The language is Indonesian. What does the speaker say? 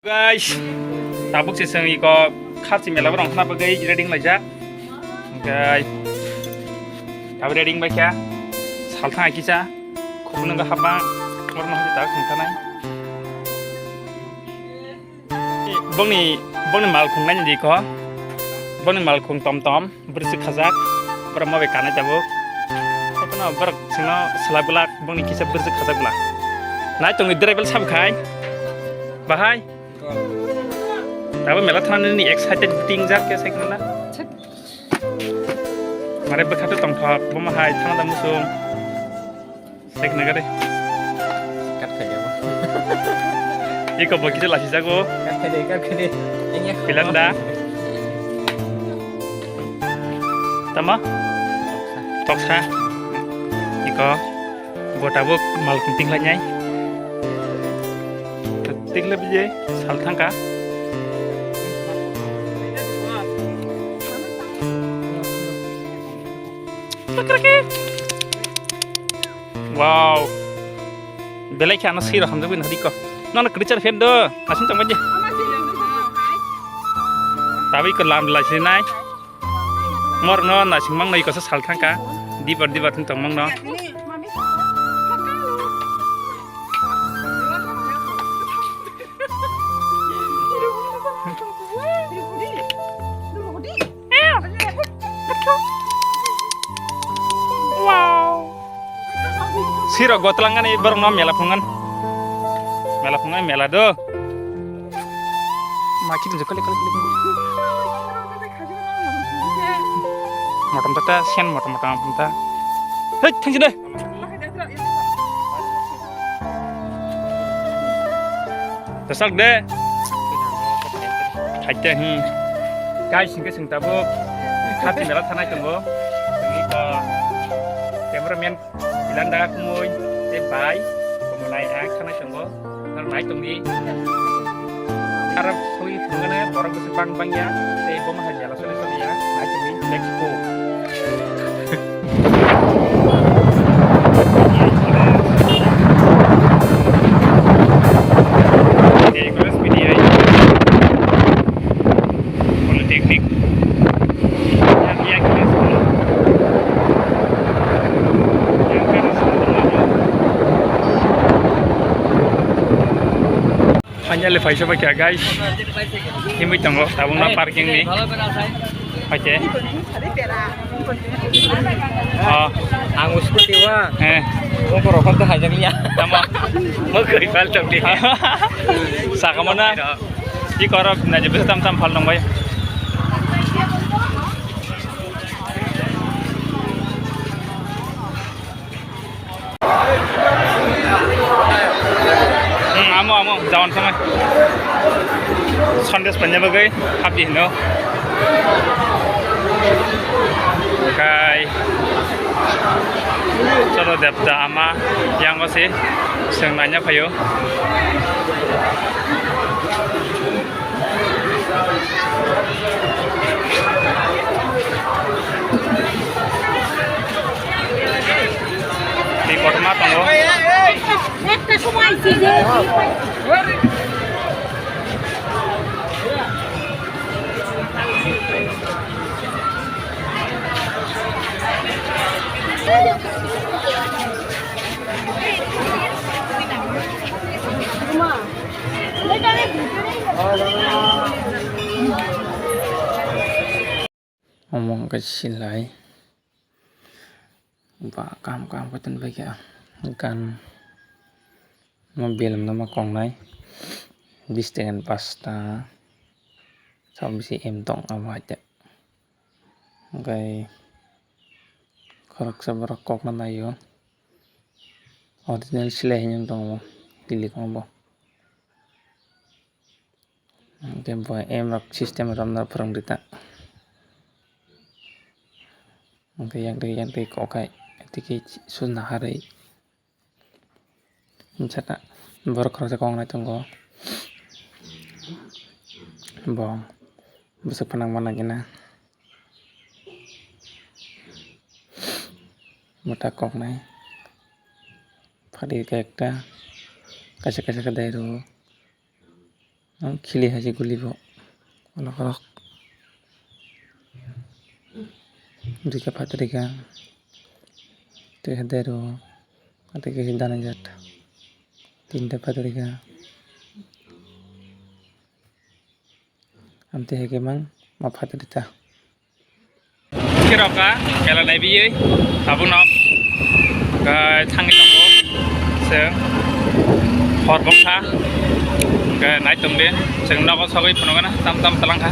Guys, tabuk siseng iko khát si mela barang khana bagai reading laja. Okay. Tabu reading ba kya? Salthang akisa. Khubun nga haba. Mor no hita khungtanai. Bongni mal khung nai di ko. Bongni mal khung tom bersih khazak. Berma be kana jabu. Kopna ber sino selabulak bongni kisa bersih khazak bula. Nai tong drivel sab khai. Bahai. Tapi malah thana ni excited ting jak ke sai kana mare bakha to tong thak bo ma hai thana da musung sai kana gare cắt khai jago iko bo kite lasi jago cắt khai đi anh nhé pilanda tama toksa iko gota bo mal ting la nyai ting le bije sal thangka wow belai kya na sira hamza bin hadiko na creature head do asin tong baje tabi ko lam la sinai mor no na singmang nai ko sa sal thangka dibar tong mang no Siro gotlangan ni barang nom mela pungan mela do maki tu kali motom tata sen motom punta hei thank you deh tersak deh aja hi guys singke sing tabuk khati mela thanai tunggu ini ko cameraman Pilanda kumoy bay kumunai ak sana tunggu nai tunggi Arab sui mengana orang bersepang bangnya boma haja la sole sole ya nai tunggi let's go teknik hanya lepas coba kya guys ini tunggu tabung na parking ni oke angus kutiwa mau perokok tuh hajak liya tama mau keribal tuh dia sakamana di korok na jebes tam phal nong bay amo jawan sama Sunday sepanjang bagai happy no kai coro depta ama yang masih senangnya payo di kotma tanggo ngomong kecil lah và cam có tên với kìa kan mobil nama kong nai distance pasta sampai si em tong apa aja okay korak sabar kok nama yo original sileh yang tong pilih kombo tempo em rak sistem ramnar perang dita okay yang di kok kayak tiki sunah hari Misalnya baru kerja kong na tunggu bong bisa penang mana gina mata kong na padi kekta kasih kedai tu khili haji gulibo kolok kolok dika patrika te hadero ate ke danajat tinta patrika amte hege mang ma patrita kiroka kela nai biye sabun nom ga thangi tongo se hor bongkha ga nai tongde seng nogo sogoi phunogana tam tam talangkha